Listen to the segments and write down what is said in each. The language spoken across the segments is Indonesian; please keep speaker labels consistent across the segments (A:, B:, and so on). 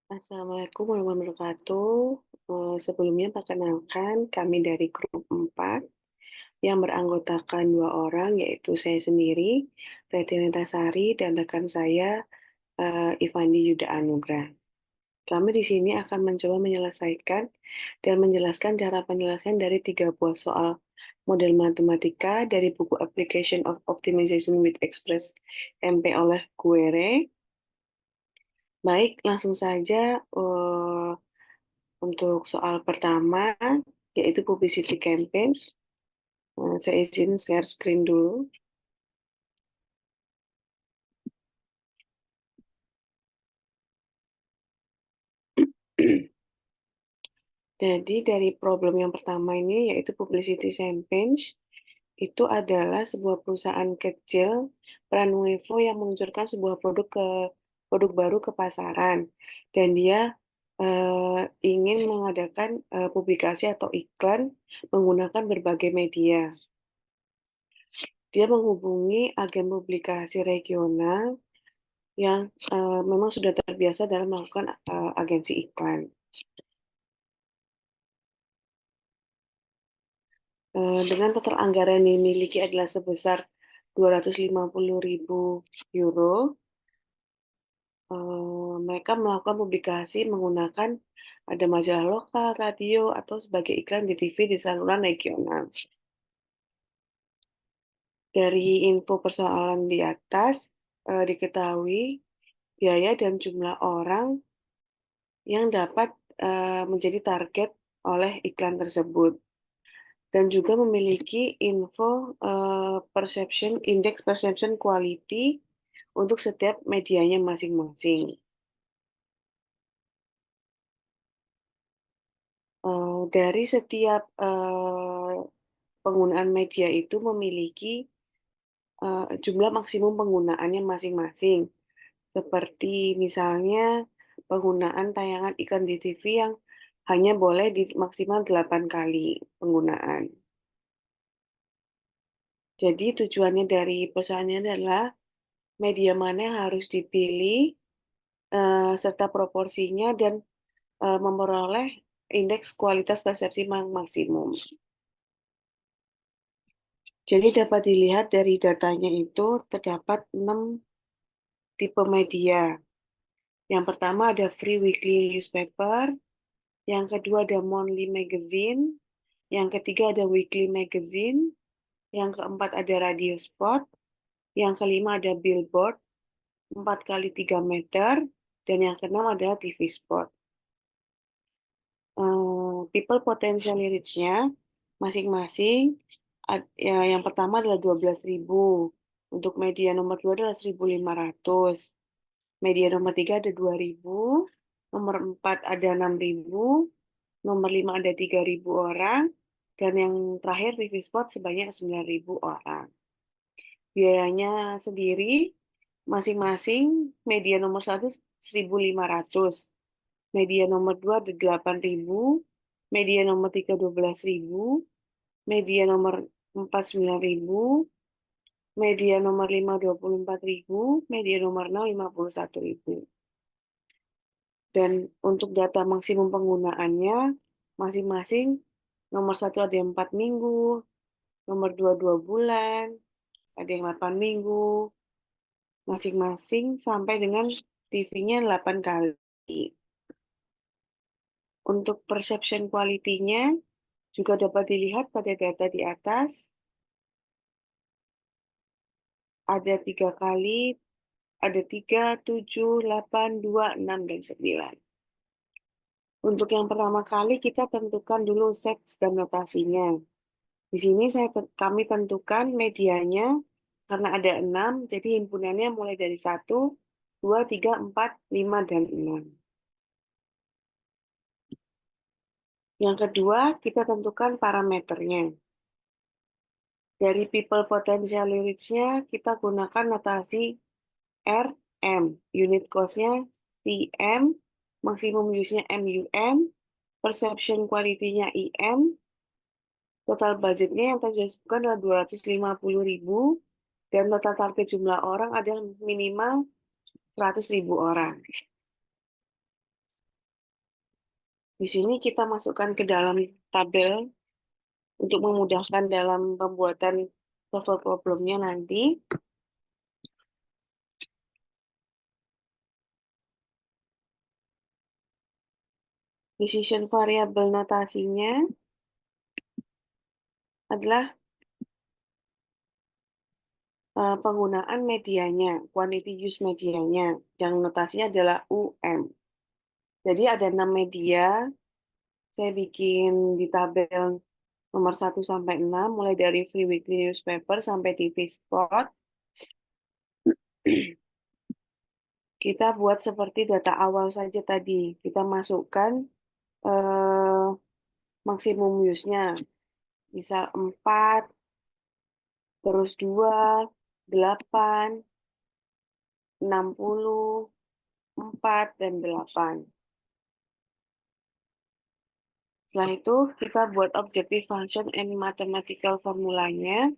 A: Assalamualaikum warahmatullahi wabarakatuh. Sebelumnya perkenalkan kami dari grup 4 yang beranggotakan 2 orang, yaitu saya sendiri, Reti Sari, dan rekan saya, Ivandi Yuda Anugrah. Kami di sini akan mencoba menyelesaikan dan menjelaskan cara penyelesaian dari 3 buah soal model matematika dari buku Application of Optimization with Express MP oleh Guerre. Baik, langsung saja untuk soal pertama, yaitu publicity campaigns. Saya izin share screen dulu. Jadi dari problem yang pertama ini, yaitu publicity campaigns, itu adalah sebuah perusahaan kecil, Pranuevo, yang meluncurkan sebuah produk baru ke pasaran. Dan dia ingin mengadakan publikasi atau iklan menggunakan berbagai media. Dia menghubungi agen publikasi regional yang memang sudah terbiasa dalam melakukan agensi iklan. Dengan total anggaran yang dimiliki adalah sebesar 250.000 euro, mereka melakukan publikasi menggunakan ada majalah lokal, radio, atau sebagai iklan di TV di saluran regional. Dari info persoalan di atas, diketahui biaya dan jumlah orang yang dapat menjadi target oleh iklan tersebut. Dan juga memiliki info indeks perception quality untuk setiap medianya masing-masing. Dari setiap penggunaan media itu memiliki jumlah maksimum penggunaannya masing-masing. Seperti misalnya penggunaan tayangan iklan di TV yang hanya boleh di maksimal 8 kali penggunaan. Jadi tujuannya dari perusahaannya adalah media mana yang harus dipilih, serta proporsinya, dan memperoleh indeks kualitas persepsi maksimum. Jadi dapat dilihat dari datanya itu terdapat 6 tipe media. Yang pertama ada free weekly newspaper, yang kedua ada monthly magazine, yang ketiga ada weekly magazine, yang keempat ada radio spot, yang kelima ada billboard 4 kali 3 meter, dan yang keenam adalah TV spot. People potential reach-nya masing-masing, ya, yang pertama adalah 12.000, untuk media nomor 2 adalah 1.500, media nomor 3 ada 2.000, nomor 4 ada 6.000, nomor 5 ada 3.000 orang, dan yang terakhir TV spot sebanyak 9.000 orang. Biayanya sendiri masing-masing, media nomor 1 1.500, media nomor 2 ada 8.000, media nomor 3 12.000, media nomor 4 9.000, media nomor 5 24.000, media nomor 6 51.000. Dan untuk data maksimum penggunaannya masing-masing, nomor 1 ada yang 4 minggu, nomor 2 2 bulan, ada yang 8 minggu, masing-masing sampai dengan TV-nya 8 kali. Untuk perception quality-nya juga dapat dilihat pada data di atas. Ada 3 kali, ada 3, 7, 8, 2, 6, dan 9. Untuk yang pertama kali kita tentukan dulu seks dan notasinya. Di sini kami tentukan medianya karena ada 6, jadi himpunannya mulai dari 1, 2, 3, 4, 5, dan 6. Yang kedua, kita tentukan parameternya. Dari people potential reach-nya, kita gunakan notasi RM. Unit cost-nya CM, maksimum use-nya MUM, perception quality-nya IM, total budget-nya yang tadi disebutkan adalah 250.000, dan total target jumlah orang adalah minimal 100.000 orang. Di sini kita masukkan ke dalam tabel untuk memudahkan dalam pembuatan solver problemnya nanti. Decision variable notasinya adalah penggunaan medianya, quantity use medianya, yang notasinya adalah UM. Jadi ada 6 media, saya bikin di tabel nomor 1 sampai 6, mulai dari Free Weekly Newspaper sampai TV Spot. Kita buat seperti data awal saja tadi. Kita masukkan eh, maksimum use-nya. Misal 4, terus 2, 8, 60, 4, dan 8. Setelah itu, kita buat objective function and mathematical formulanya.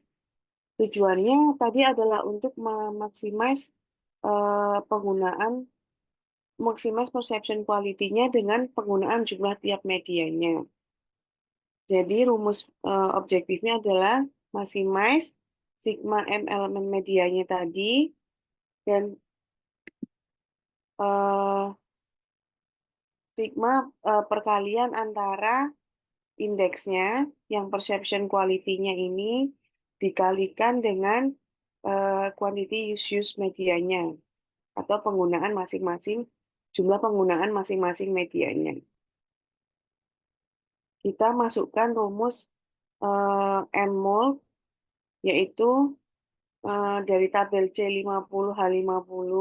A: Tujuannya tadi adalah untuk memaksimis penggunaan maximize perception quality-nya dengan penggunaan jumlah tiap medianya. Jadi rumus objektifnya adalah maximize sigma M elemen medianya tadi dan eh, sigma perkalian antara indeksnya yang perception quality-nya ini dikalikan dengan quantity use medianya atau penggunaan masing-masing jumlah penggunaan masing-masing medianya. Kita masukkan rumus M-MOL yaitu dari tabel C50H50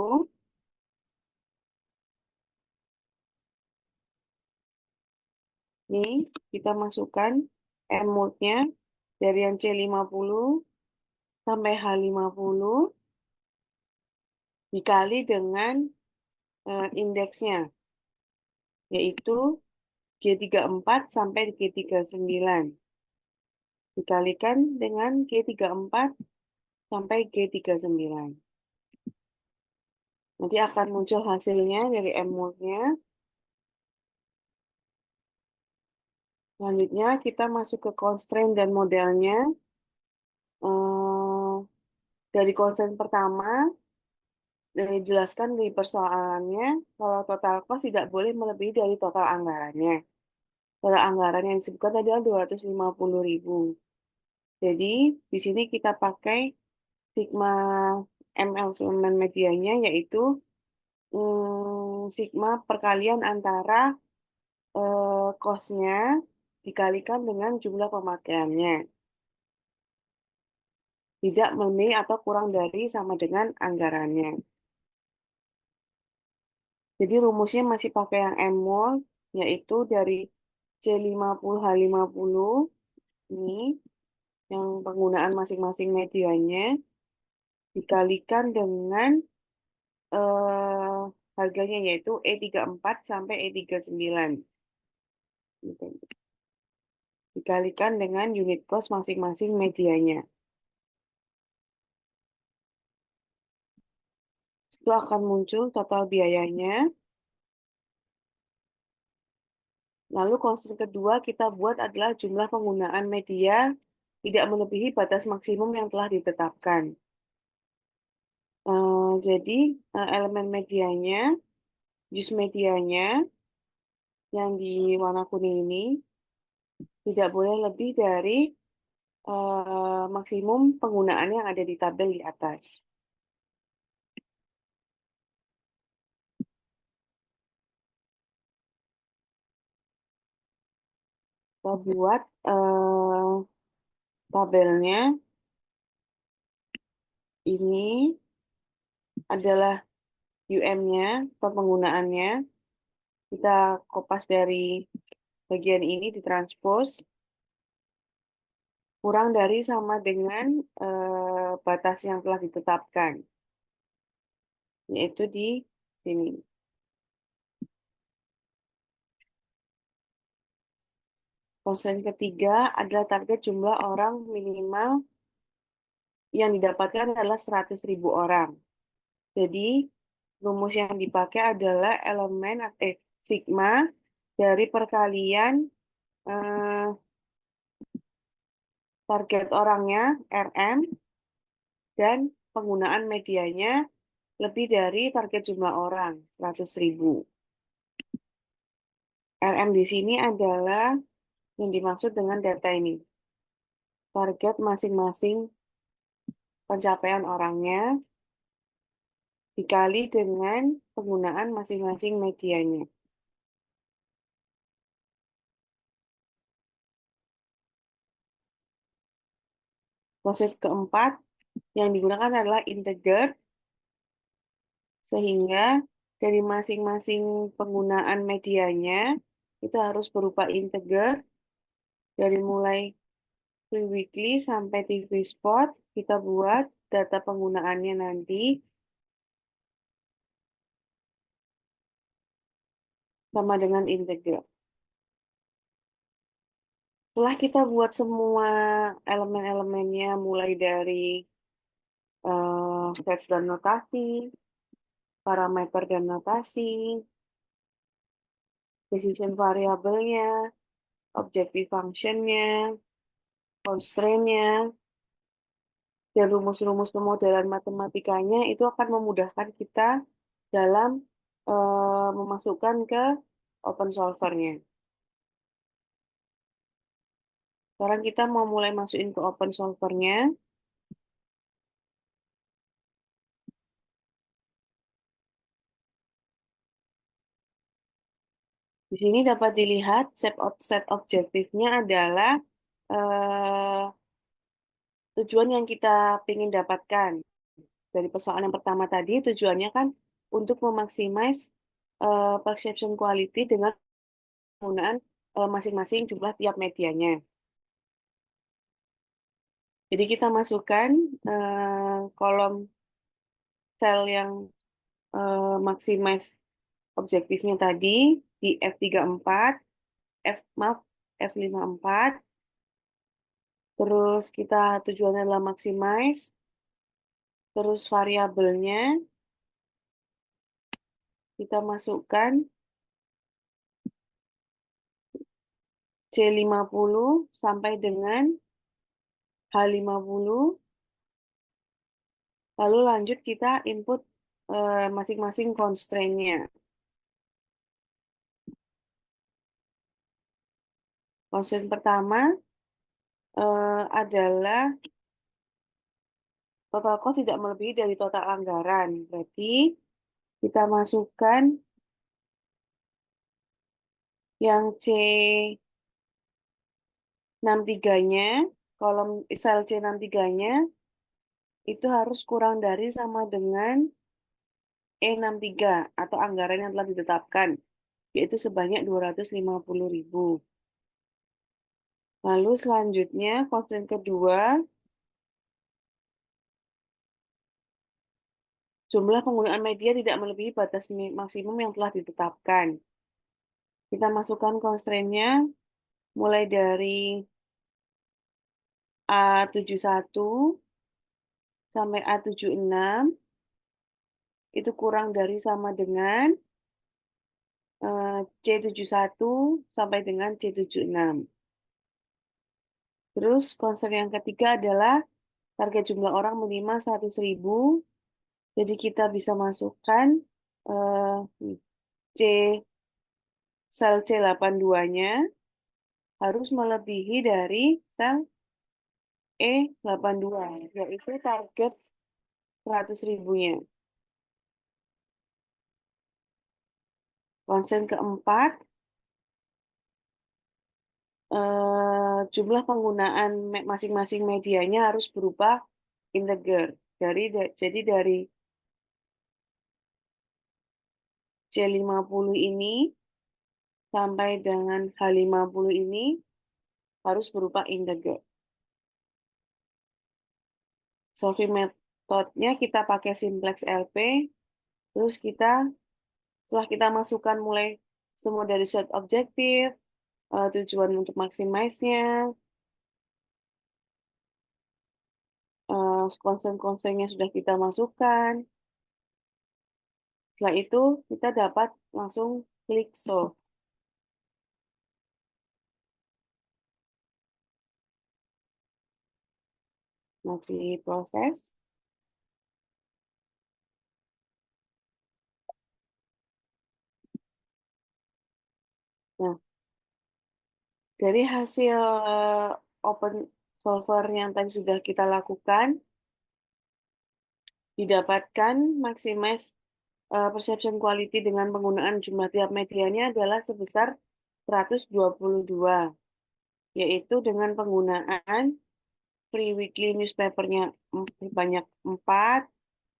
A: nih kita masukkan M-MOL-nya dari yang C50 sampai H50 dikali dengan indeksnya yaitu G34 sampai G39 dikalikan dengan G34 sampai G39. Nanti akan muncul hasilnya dari M-MOL-nya. Selanjutnya kita masuk ke constraint dan modelnya. Dari constraint pertama, dijelaskan di persoalannya kalau total cost tidak boleh melebihi dari total anggarannya. Total anggaran yang disebutkan tadi adalah 250.000. Jadi di sini kita pakai sigma ML elemen medianya yaitu sigma perkalian antara cost-nya dikalikan dengan jumlah pemakaiannya. Tidak melebihi atau kurang dari sama dengan anggarannya. Jadi rumusnya masih pakai yang M-MOL, yaitu dari C50H50 ini, yang penggunaan masing-masing medianya, dikalikan dengan harganya yaitu E34 sampai E39. Gitu. Dikalikan dengan unit cost masing-masing medianya. Itu akan muncul total biayanya. Lalu konstruksi kedua kita buat adalah jumlah penggunaan media tidak melebihi batas maksimum yang telah ditetapkan. Jadi elemen medianya, use medianya yang di warna kuning ini tidak boleh lebih dari maksimum penggunaan yang ada di tabel di atas. Kita buat tabelnya. Ini adalah UM-nya, penggunaannya. Kita kopas dari bagian ini ditranspos. Kurang dari sama dengan batas yang telah ditetapkan. Yaitu di sini. Konsen ketiga adalah target jumlah orang minimal yang didapatkan adalah 100.000 orang. Jadi, rumus yang dipakai adalah elemen sigma dari perkalian eh, target orangnya, RM, dan penggunaan medianya lebih dari target jumlah orang, 100.000. RM di sini adalah yang dimaksud dengan data ini. Target masing-masing pencapaian orangnya dikali dengan penggunaan masing-masing medianya. Proses keempat yang digunakan adalah integer, sehingga dari masing-masing penggunaan medianya itu harus berupa integer dari mulai free weekly sampai TV spot. Kita buat data penggunaannya nanti sama dengan integer. Setelah kita buat semua elemen-elemennya mulai dari sets dan notasi, parameter dan notasi, decision variabelnya, objective functionnya, constraint-nya, dan rumus-rumus pemodelan matematikanya itu akan memudahkan kita dalam memasukkan ke open solver-nya. Sekarang kita mau mulai masukin ke open solver-nya. Di sini dapat dilihat set objektifnya adalah eh, tujuan yang kita ingin dapatkan. Dari persoalan yang pertama tadi, tujuannya kan untuk memaksimais perception quality dengan penggunaan masing-masing jumlah tiap medianya. Jadi kita masukkan kolom sel yang maximize objektifnya tadi di F34, maaf, F54. Terus kita tujuannya adalah maximize. Terus variabelnya kita masukkan C50 sampai dengan H50. Lalu lanjut kita input masing-masing constraint-nya. Constraint pertama adalah total cost tidak melebihi dari total anggaran. Berarti kita masukkan yang C63-nya, kolom sel C63-nya itu harus kurang dari sama dengan E63 atau anggaran yang telah ditetapkan, yaitu sebanyak 250.000. Lalu selanjutnya, constraint kedua, jumlah penggunaan media tidak melebihi batas maksimum yang telah ditetapkan. Kita masukkan constraint-nya mulai dari A71 sampai A76, itu kurang dari sama dengan C71 sampai dengan C76. Terus concern yang ketiga adalah target jumlah orang minimal 100.000. Jadi kita bisa masukkan C sel C82-nya harus melebihi dari sel E82, yaitu target 100.000-nya. Concern keempat, jumlah penggunaan masing-masing medianya harus berupa integer. Jadi dari C50 ini sampai dengan H50 ini harus berupa integer. Solving methodenya kita pakai simplex LP, terus setelah kita masukkan mulai semua dari set objektif, tujuan untuk maximize-nya, konsen-konsennya sudah kita masukkan. Setelah itu kita dapat langsung klik solve. Masih proses. Nah, dari hasil open solver yang tadi sudah kita lakukan, didapatkan maximize perception quality dengan penggunaan jumlah tiap medianya adalah sebesar 122, yaitu dengan penggunaan free weekly newspapernya sebanyak 4,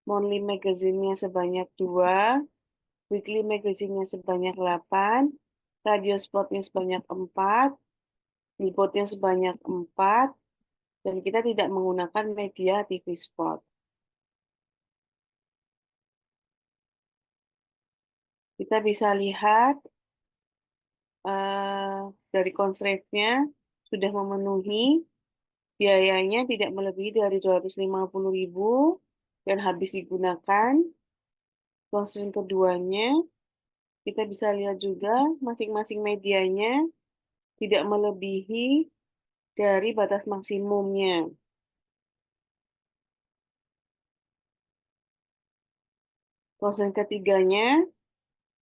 A: monthly magazine-nya sebanyak 2, weekly magazine-nya sebanyak 8, radio spotnya sebanyak 4, billboard-nya sebanyak 4, dan kita tidak menggunakan media TV spot. Kita bisa lihat dari constraint-nya sudah memenuhi, biayanya tidak melebihi dari 250.000 dan habis digunakan. Constraint keduanya, kita bisa lihat juga masing-masing medianya tidak melebihi dari batas maksimumnya. Constraint ketiganya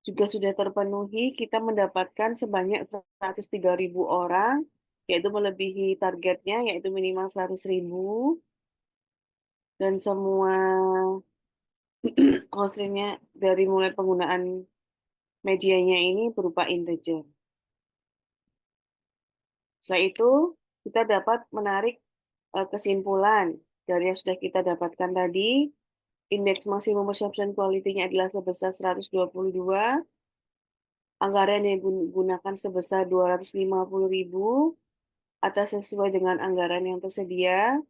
A: juga sudah terpenuhi, kita mendapatkan sebanyak 103.000 orang, yaitu melebihi targetnya, yaitu minimal 100.000, dan semua constraint-nya dari mulai penggunaan medianya ini berupa integer. Setelah itu, kita dapat menarik kesimpulan dari yang sudah kita dapatkan tadi. Indeks maksimum perception quality-nya adalah sebesar 122, anggaran yang digunakan sebesar 250.000, atas sesuai dengan anggaran yang tersedia.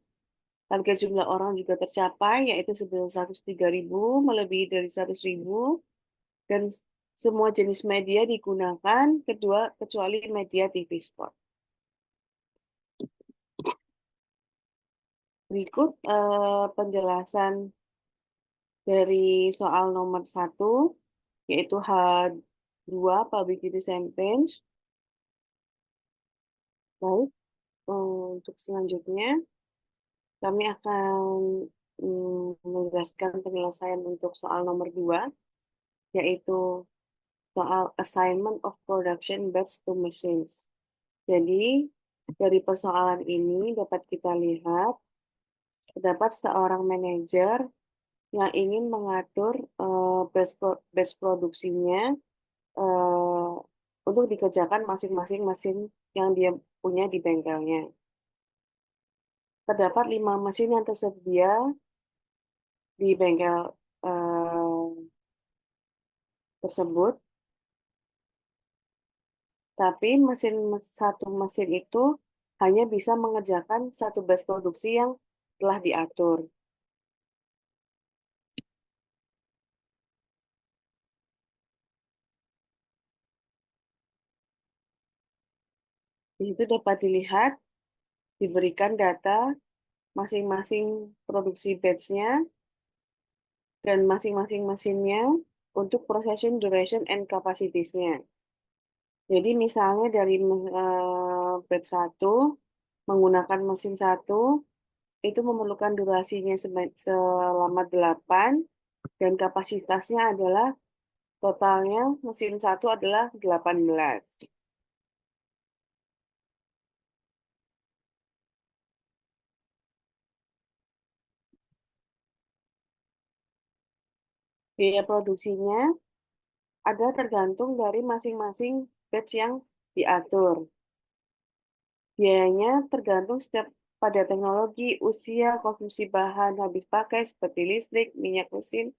A: Target jumlah orang juga tercapai, yaitu sebesar 103.000, melebihi dari 100.000, dan semua jenis media digunakan, kedua kecuali media TV spot. Berikut penjelasan dari soal nomor 1, yaitu H2 Publicity Campaigns. Baik, untuk selanjutnya kami akan menjelaskan penyelesaian untuk soal nomor 2, yaitu soal assignment of production batch to machines. Jadi, dari persoalan ini dapat kita lihat, terdapat seorang manajer yang ingin mengatur batch produksinya eh, untuk dikerjakan masing-masing mesin yang dia punya di bengkelnya. Terdapat 5 mesin yang tersedia di bengkel tersebut, tapi satu mesin itu hanya bisa mengerjakan satu batch produksi yang telah diatur. Di situ dapat dilihat, diberikan data masing-masing produksi batch-nya dan masing-masing mesinnya untuk processing duration and capacity-nya. Jadi misalnya dari batch 1 menggunakan mesin 1 itu memerlukan durasinya selama 8 dan kapasitasnya adalah totalnya mesin 1 adalah 18. Biaya produksinya ada tergantung dari masing-masing batch yang diatur. Biayanya tergantung setiap pada teknologi, usia, konsumsi bahan habis pakai seperti listrik, minyak mesin,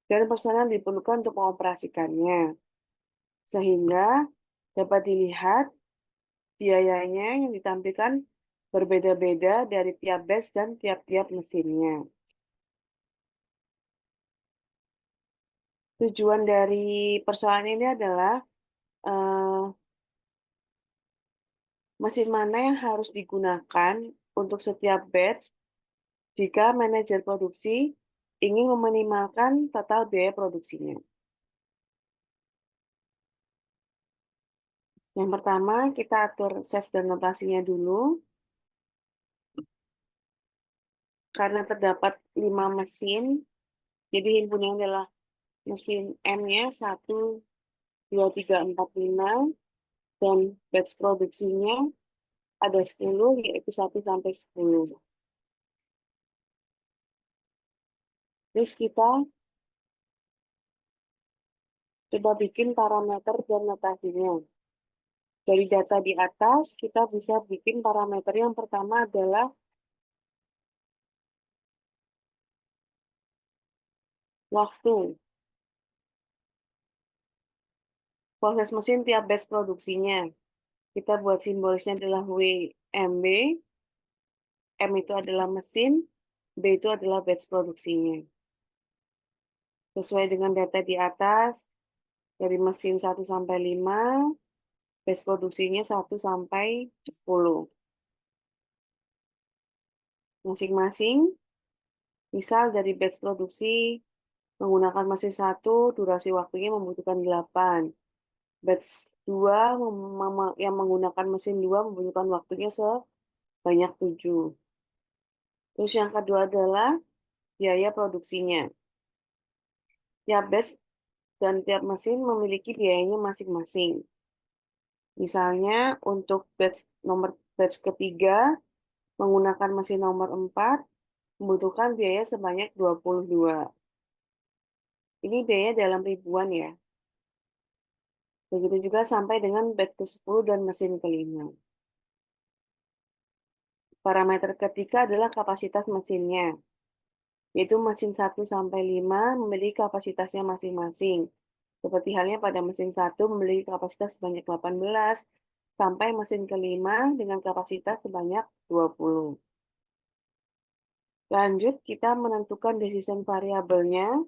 A: dan personal diperlukan untuk mengoperasikannya. Sehingga dapat dilihat biayanya yang ditampilkan berbeda-beda dari tiap batch dan tiap-tiap mesinnya. Tujuan dari persoalan ini adalah eh, mesin mana yang harus digunakan untuk setiap batch jika manajer produksi ingin meminimalkan total biaya produksinya. Yang pertama, kita atur save dan notasinya dulu. karena terdapat 5 mesin, jadi himpunannya adalah mesin M-nya 1, 2, 3, 4, 5, dan batch produksinya ada 10, yaitu 1 sampai 10. Terus kita coba bikin parameter dan notasinya. Dari data di atas, kita bisa bikin parameter yang pertama adalah waktu. Proses mesin tiap batch produksinya. Kita buat simbolisnya adalah WMB, M itu adalah mesin, B itu adalah batch produksinya. Sesuai dengan data di atas, dari mesin 1 sampai 5, batch produksinya 1 sampai 10. Masing-masing, misal dari batch produksi menggunakan mesin 1, durasi waktunya membutuhkan 8. Batch 2 yang menggunakan mesin 2 membutuhkan waktunya sebanyak 7. Terus yang kedua adalah biaya produksinya. Tiap batch dan tiap mesin memiliki biayanya masing-masing. Misalnya untuk batch ketiga menggunakan mesin nomor 4 membutuhkan biaya sebanyak 22. Ini biaya dalam ribuan ya. Begitu juga sampai dengan batch ke-10 dan mesin kelima. Parameter ketiga adalah kapasitas mesinnya, yaitu mesin 1 sampai 5 memiliki kapasitasnya masing-masing. Seperti halnya pada mesin 1 memiliki kapasitas sebanyak 18, sampai mesin kelima dengan kapasitas sebanyak 20. Lanjut, kita menentukan decision variabelnya.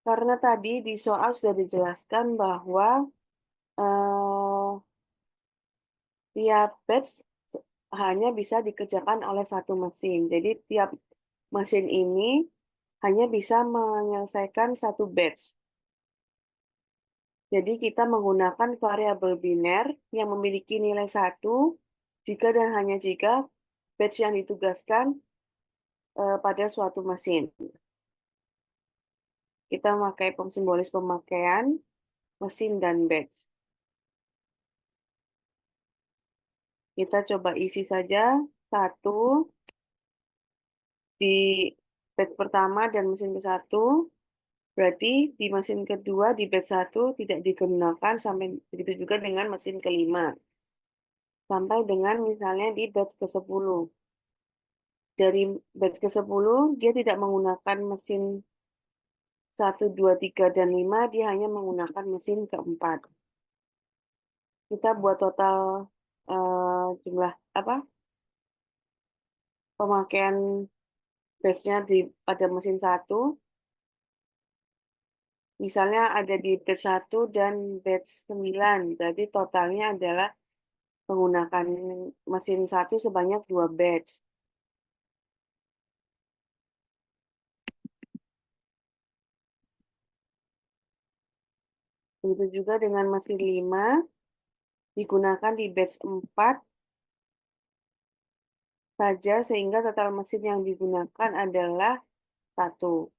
A: Karena tadi di soal sudah dijelaskan bahwa eh, tiap batch hanya bisa dikerjakan oleh satu mesin. Jadi tiap mesin ini hanya bisa menyelesaikan satu batch. Jadi kita menggunakan variabel biner yang memiliki nilai 1 jika dan hanya jika batch yang ditugaskan pada suatu mesin. Kita memakai simbolis pemakaian mesin dan batch. Kita coba isi saja 1 di batch pertama dan mesin ke-1. Berarti di mesin kedua di batch 1 tidak digunakan, sampai begitu juga dengan mesin kelima. Sampai dengan misalnya di batch ke-10. Dari batch ke-10 dia tidak menggunakan mesin 1, 2, 3, dan 5, dia hanya menggunakan mesin keempat. Kita buat total jumlah apa pemakaian batch-nya pada mesin 1. Misalnya ada di batch 1 dan batch 9. Berarti totalnya adalah menggunakan mesin 1 sebanyak 2 batch. Begitu juga dengan mesin 5 digunakan di batch 4 saja, sehingga total mesin yang digunakan adalah 1.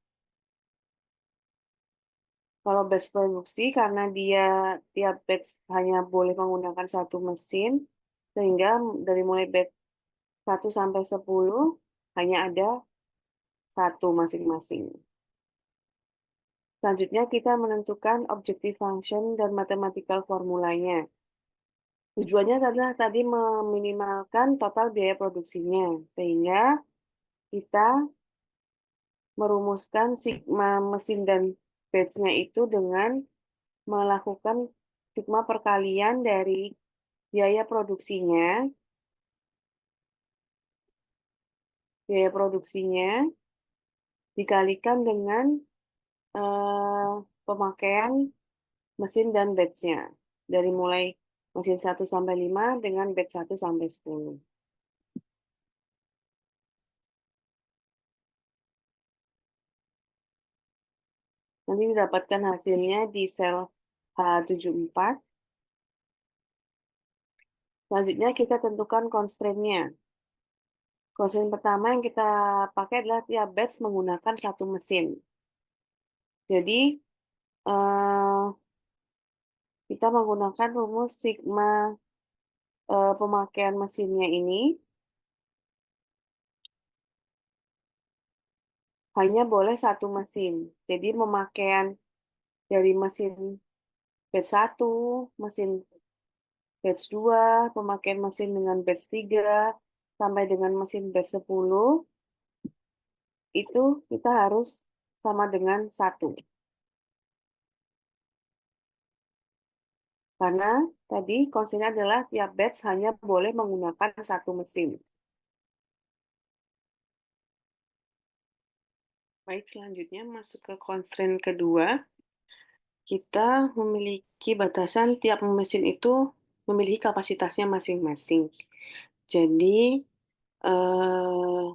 A: Kalau batch produksi, karena dia tiap batch hanya boleh menggunakan satu mesin, sehingga dari mulai batch 1 sampai 10 hanya ada satu masing-masing. Selanjutnya kita menentukan objective function dan mathematical formulanya. Tujuannya adalah tadi meminimalkan total biaya produksinya, sehingga kita merumuskan sigma mesin dan batch-nya itu dengan melakukan sigma perkalian dari biaya produksinya dikalikan dengan eh, pemakaian mesin dan batch-nya. Dari mulai mesin 1 sampai 5 dengan batch 1 sampai 10. Nanti didapatkan hasilnya di sel H74. Selanjutnya kita tentukan constraint-nya. Konsen pertama yang kita pakai adalah tiap batch menggunakan satu mesin. Jadi, eh, kita menggunakan rumus sigma pemakaian mesinnya ini hanya boleh satu mesin. Jadi, pemakaian dari mesin batch 1, mesin batch 2, pemakaian mesin dengan batch 3, sampai dengan mesin batch 10, itu kita harus sama dengan satu. Karena tadi konsepnya adalah tiap batch hanya boleh menggunakan satu mesin. Baik, selanjutnya masuk ke constraint kedua. Kita memiliki batasan tiap mesin itu memiliki kapasitasnya masing-masing. Jadi, eh,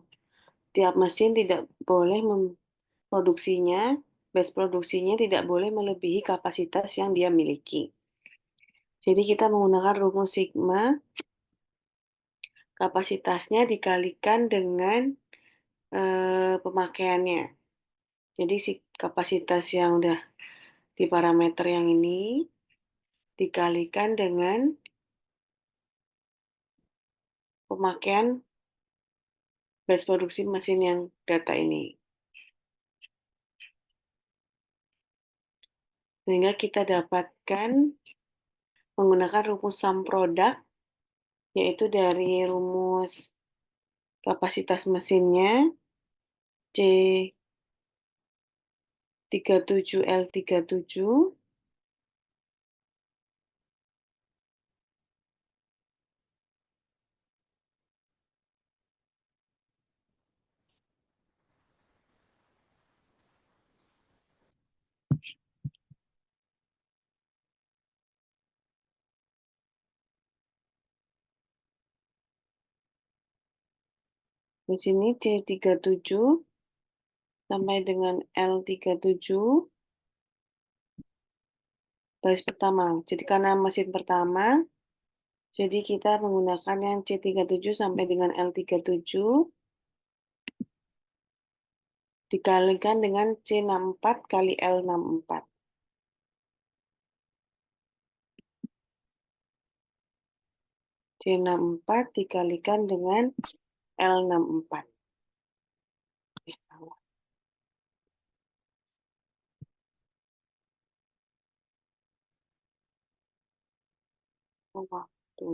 A: tiap mesin tidak boleh memproduksinya, base produksinya tidak boleh melebihi kapasitas yang dia miliki. Jadi kita menggunakan rumus sigma, kapasitasnya dikalikan dengan pemakaiannya. Jadi si kapasitas yang udah di parameter yang ini dikalikan dengan pemakaian base produksi mesin yang data ini. Sehingga kita dapatkan menggunakan rumus sum product, yaitu dari rumus kapasitas mesinnya C37L37 di sini C37 sampai dengan L37 baris pertama. Jadi karena mesin pertama, jadi kita menggunakan yang C37 sampai dengan L37 dikalikan dengan C64 kali L64. C64 dikalikan dengan L64. Waktu.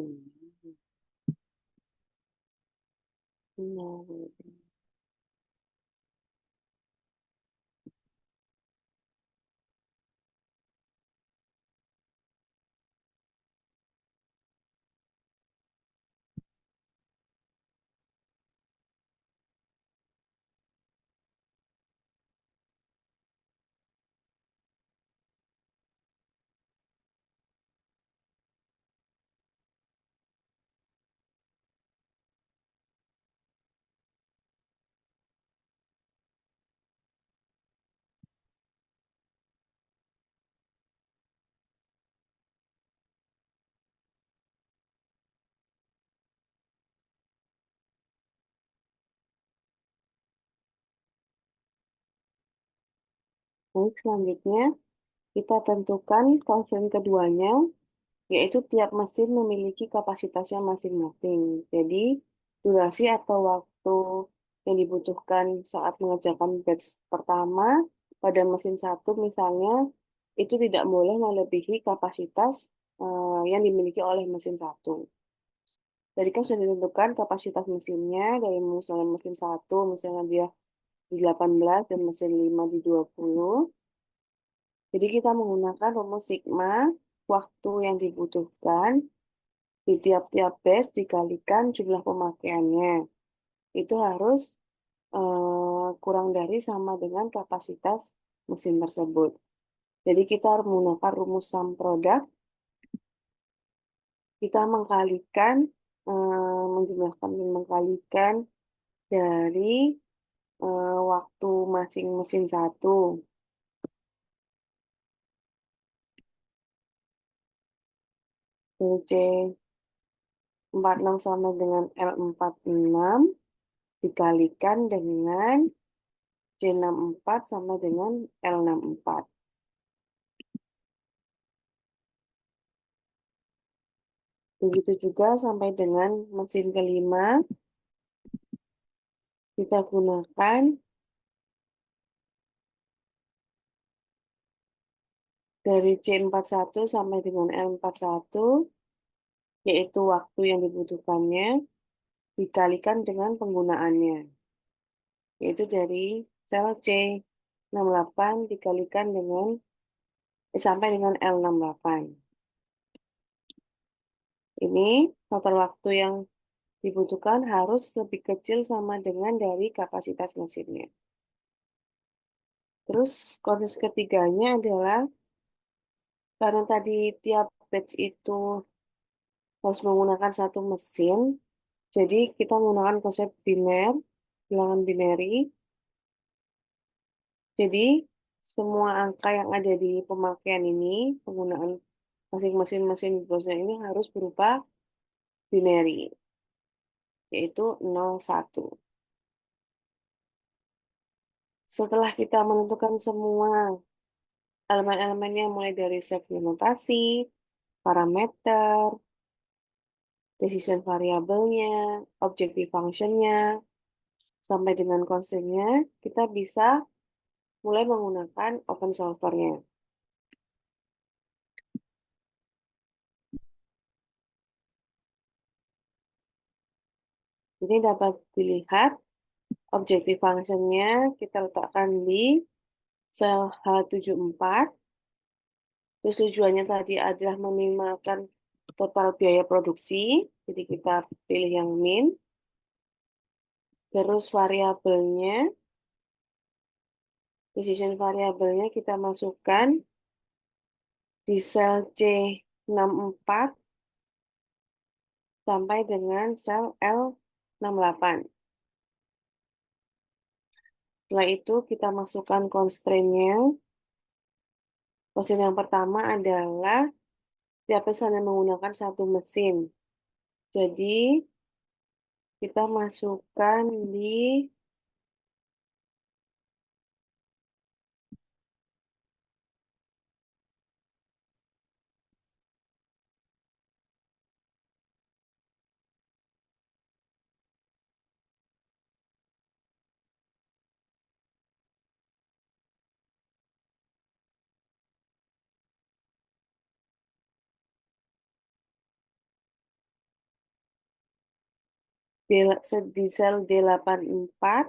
A: Baik, selanjutnya kita tentukan konsen keduanya, yaitu tiap mesin memiliki kapasitasnya masing-masing. Jadi, durasi atau waktu yang dibutuhkan saat mengerjakan batch pertama pada mesin satu misalnya, itu tidak boleh melebihi kapasitas yang dimiliki oleh mesin satu. Jadi kan sudah ditentukan kapasitas mesinnya dari misalnya mesin satu, misalnya dia di 18 dan mesin 5 di 20. Jadi kita menggunakan rumus sigma, waktu yang dibutuhkan di tiap-tiap batch dikalikan jumlah pemakaiannya. Itu harus kurang dari sama dengan kapasitas mesin tersebut. Jadi kita harus menggunakan rumus sum product. Kita mengkalikan, menjumlahkan dan mengkalikan dari waktu masing mesin satu. Dari C46 sama dengan L46 dikalikan dengan C64 sama dengan L64. Begitu juga sampai dengan mesin kelima, kita gunakan dari C41 sampai dengan L41, yaitu waktu yang dibutuhkannya, dikalikan dengan penggunaannya, yaitu dari sel C68 dikalikan dengan sampai dengan L68. Ini total waktu yang dibutuhkan harus lebih kecil sama dengan dari kapasitas mesinnya. Terus kondisi ketiganya adalah karena tadi tiap batch itu harus menggunakan satu mesin, jadi kita menggunakan konsep biner, bilangan binary. Jadi semua angka yang ada di pemakaian ini, penggunaan masing-masing mesin browser ini harus berupa binary, yaitu 0, 1. Setelah kita menentukan semua elemen-elemennya mulai dari segmentasi, parameter, decision variabelnya, objective functionnya, sampai dengan constraint-nya, kita bisa mulai menggunakan open solver-nya. Ini dapat dilihat objective function-nya kita letakkan di sel H74. Terus tujuannya tadi adalah meminimalkan total biaya produksi. Jadi kita pilih yang min. Terus variabelnya, decision variabelnya kita masukkan di sel C64 sampai dengan sel L68. Setelah itu kita masukkan constraint-nya. Mesin yang pertama adalah setiap pesan yang menggunakan satu mesin. Jadi kita masukkan di di sel D84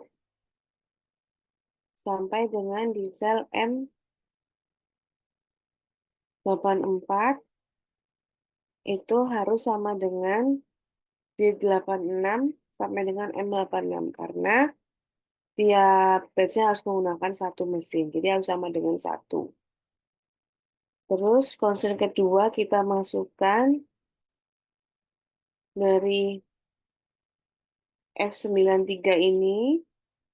A: sampai dengan di sel M84 itu harus sama dengan D86 sampai dengan M86 karena tiap batch-nya harus menggunakan satu mesin. Jadi harus sama dengan 1. Terus concern kedua kita masukkan dari F93 ini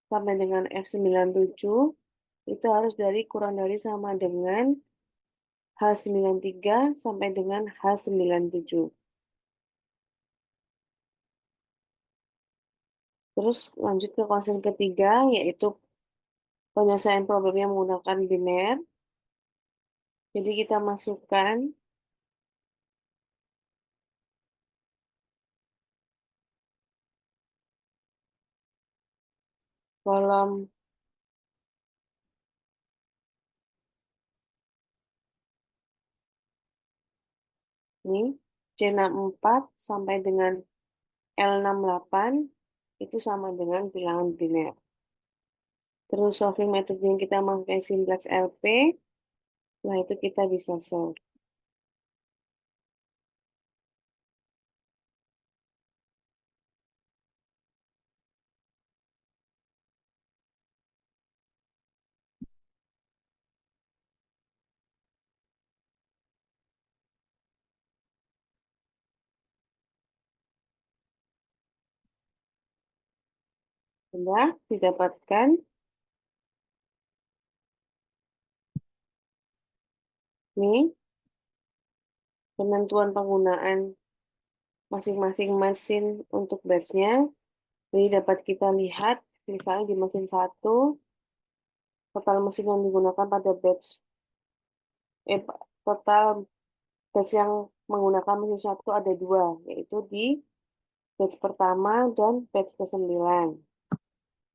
A: sampai dengan F97 itu harus kurang dari sama dengan H93 sampai dengan H97. Terus lanjut ke concern ketiga, yaitu penyelesaian problemnya menggunakan biner. Jadi kita masukkan kolom ini, C64 sampai dengan L68, itu sama dengan bilangan biner. Terus solving method yang kita pakai simplex LP, nah itu kita bisa solve. Sudah didapatkan. Nih, penentuan penggunaan masing-masing mesin untuk batch-nya. Jadi dapat kita lihat, misalnya di mesin 1, total mesin yang digunakan pada total batch yang menggunakan mesin 1 ada 2, yaitu di batch pertama dan batch ke-9.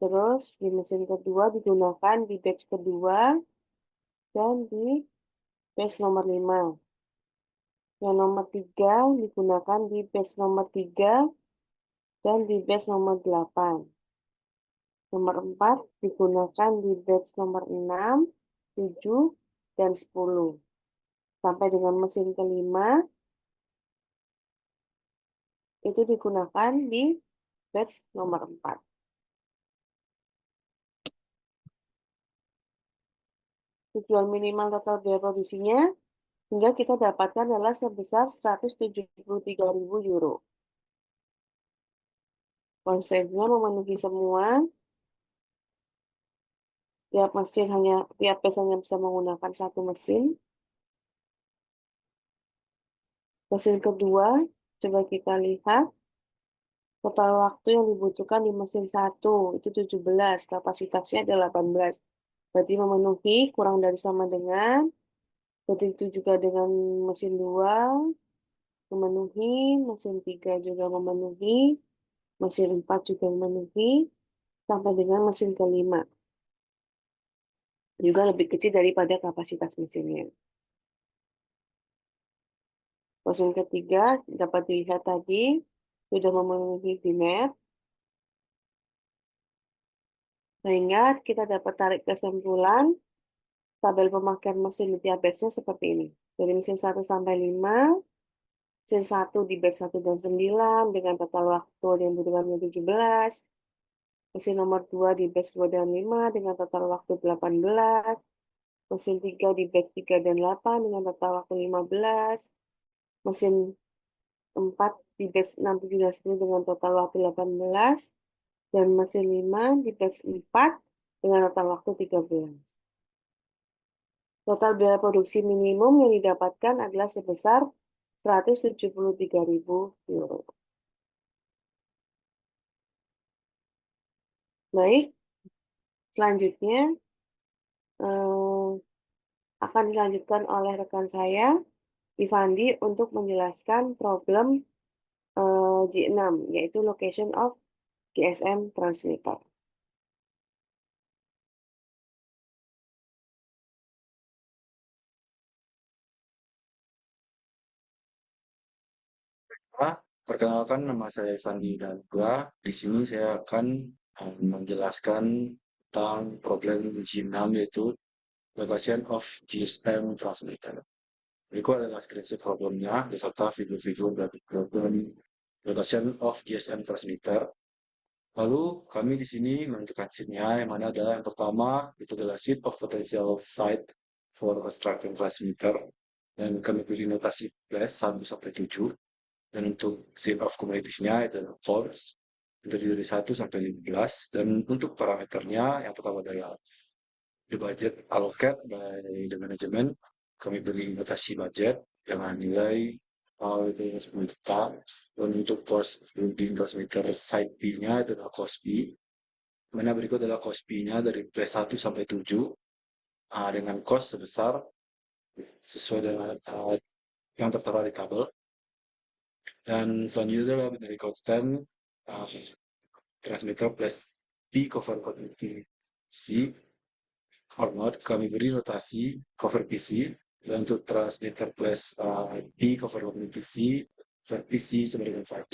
A: Terus di mesin kedua digunakan di batch kedua dan di batch nomor 5. Yang nomor 3 digunakan di batch nomor 3 dan di batch nomor 8. Nomor 4 digunakan di batch nomor 6, 7, dan 10. Sampai dengan mesin kelima, itu digunakan di batch nomor 4. Tujuan minimal total biaya produksinya hingga kita dapatkan adalah sebesar 173.000 euro. Konsepnya memenuhi semua, tiap batch hanya bisa menggunakan satu mesin. Mesin kedua, coba kita lihat total waktu yang dibutuhkan di mesin 1 itu 17, kapasitasnya adalah 18. Berarti memenuhi kurang dari sama dengan, begitu juga dengan mesin 2, memenuhi, mesin 3 juga memenuhi, mesin 4 juga memenuhi, sampai dengan mesin kelima. Juga lebih kecil daripada kapasitas mesinnya. Mesin ketiga dapat dilihat tadi, sudah memenuhi VNet, sehingga kita dapat tarik kesimpulan tabel pemakaian mesin di tiap batch-nya seperti ini. Dari mesin 1 sampai 5, mesin 1 di batch 1 dan 9 dengan total waktu yang dibutuhkan 17, mesin nomor 2 di batch 2 dan 5 dengan total waktu 18, mesin 3 di batch 3 dan 8 dengan total waktu 15, mesin 4 di batch 6, 7, dan 10 dengan total waktu 18, dan mesin 5 di batch 4 dengan total waktu 13. Total biaya produksi minimum yang didapatkan adalah sebesar 173.000 euro. Baik, selanjutnya akan dilanjutkan oleh rekan saya, Ivandi, untuk menjelaskan problem J6, yaitu Location of GSM Transmitter.
B: Perkenalkan, nama saya Fandi Dangga. Di sini saya akan menjelaskan tentang problem G6, yaitu Location of GSM Transmitter. Berikut adalah screenshot problemnya beserta video-video dari problem Location of GSM Transmitter. Lalu kami di sini menentukan seatnya, yang mana ada yang pertama itu adalah seat of potential site for construction transmitter, dan kami pilih notasi plus 1 sampai 7. Dan untuk set of commodities-nya itu adalah course, terdiri dari 1 sampai 15. Dan untuk parameternya, yang pertama adalah the budget allocate by the management. Kami beri notasi budget dengan nilai itu 10 juta. Dan untuk cost building transmitter site B-nya itu adalah cost B. Mana berikut adalah cost B-nya dari plus 1 sampai 7 dengan cost sebesar sesuai dengan yang tertera di tabel. Dan selanjutnya adalah dari constant transmitter plus P cover connectivity C or not, kami beri notasi cover PC. Dan untuk transmitter plus P cover connectivity C, cover PC sama dengan 1.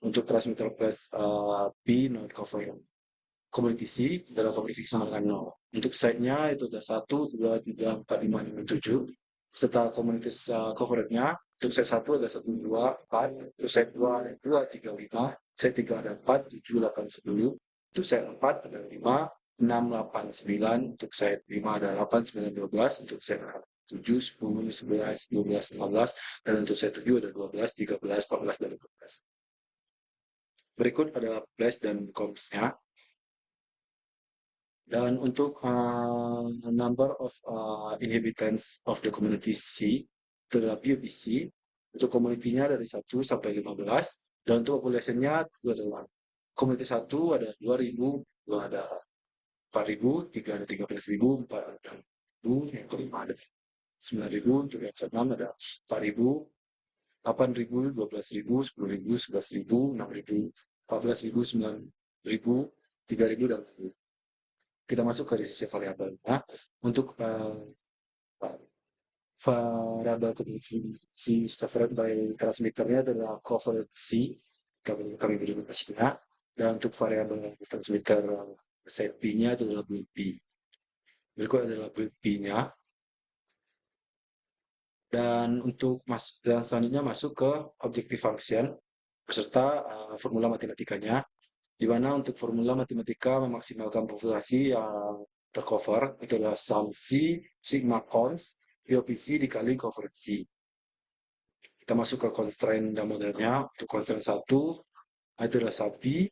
B: Untuk transmitter plus P not cover community C dalam community sama dengan 0. Untuk site-nya itu ada 1, 2, 3, 4, 5, 6, 7. Serta komunitas coverage-nya, untuk set 1 ada 1, 2, 4. Untuk set 2 ada 2, 3, 5. Set 3 ada 4, 7, 8, 10. Untuk set 4 ada 5, 6, 8, 9. Untuk set 5 ada 8, 9, 12. Untuk set 7, 10, 11, 12, 15. Dan untuk set 7 ada 12, 13, 14, dan 15. Berikut adalah plus dan cons-nya. Dan untuk number of inhabitants of the community C, itu adalah PUPC. Untuk community-nya dari 1 sampai 15, dan untuk population-nya itu adalah Komoditi 1 ada 2.000, 2 ada 4.000, 3 ada 13.000, 4 ada 6.000, yang kelima ada 9.000, untuk yang keenam ada 4.000, 8.000, 12.000, 10.000, 11.000, 6.000, 14.000, 9.000, 3.000, dan 4.000. Kita masuk ke sisi variabelnya. Untuk variabel si covered by transmitternya adalah covered C, kami beri notasinya. Dan untuk variabel transmitter set P-nya itu adalah build P. Berikut adalah build P-nya. Dan dan selanjutnya masuk ke objective function beserta formula matematikanya, di mana untuk formula matematika memaksimalkan populasi yang tercover itu adalah sum C sigma cons POPC dikali coverage C. Kita masuk ke constraint dan modelnya. Untuk constraint 1 itu adalah sum P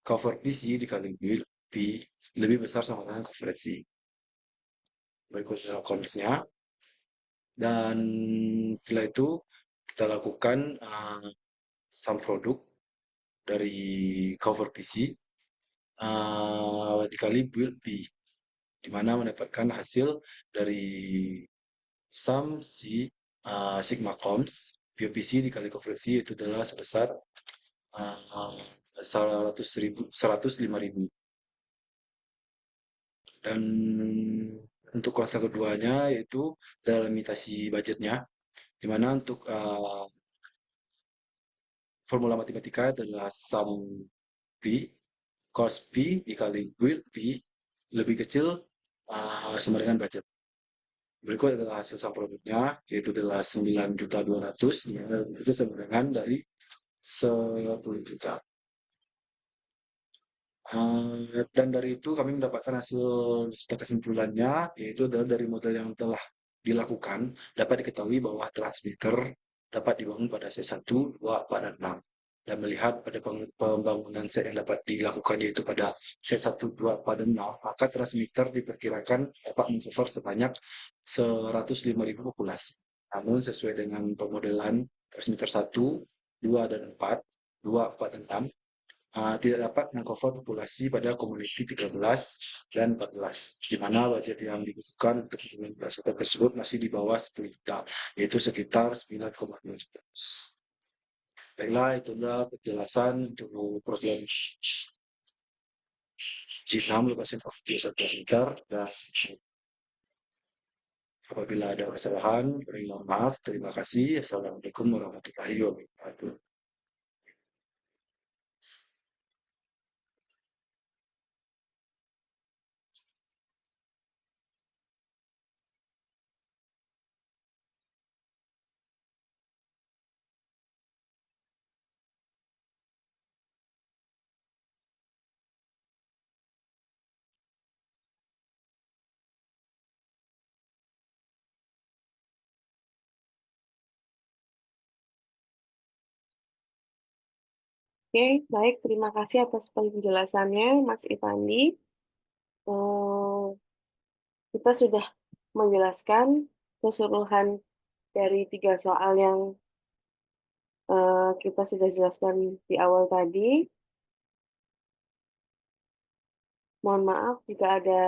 B: cover PC dikali build P lebih besar sama dengan coverage C. Berikut adalah cons-nya. Dan setelah itu kita lakukan sum produk dari cover PC dikali build P, di mana mendapatkan hasil dari sum si sigma comps POPC dikali coverage C itu adalah sebesar 105.000. Dan untuk kuasa keduanya yaitu dalam limitasi budgetnya, di mana untuk formula matematika adalah sum P cos P dikali build P lebih kecil sama dengan budget. Berikut adalah hasil sum produknya, yaitu adalah 9.200.000, itu sama dengan dari 10 juta. Dan dari itu kami mendapatkan hasil kesimpulannya, yaitu adalah dari model yang telah dilakukan, dapat diketahui bahwa transmitter dapat dibangun pada C1, 2, 4, dan 6. Dan melihat pada pembangunan set yang dapat dilakukan yaitu pada C1, 2, 4, dan 6, maka transmitter diperkirakan dapat mengcover sebanyak 105.000 populasi. Namun sesuai dengan pemodelan transmitter 1, 2, dan 4, 2, 4, dan 6, tidak dapat mengcover populasi pada komuniti 13 dan 14, di mana budget yang dibutuhkan untuk infrastruktur tersebut masih di bawah 10 juta, yaitu sekitar 9,2 juta. Baiklah, itulah penjelasan untuk program G6 Location of Data Center, dan apabila ada kesalahan, mohon maaf. Terima kasih. Assalamualaikum warahmatullahi wabarakatuh.
A: Oke, baik. Terima kasih atas penjelasannya, Mas Ivandi. Eh, kita sudah menjelaskan keseluruhan dari 3 soal yang kita sudah jelaskan di awal tadi. Mohon maaf jika ada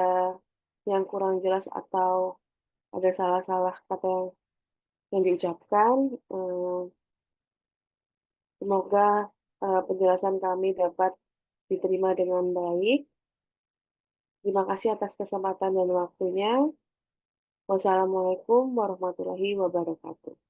A: yang kurang jelas atau ada salah-salah kata yang diucapkan. Semoga penjelasan kami dapat diterima dengan baik. Terima kasih atas kesempatan dan waktunya. Wassalamualaikum warahmatullahi wabarakatuh.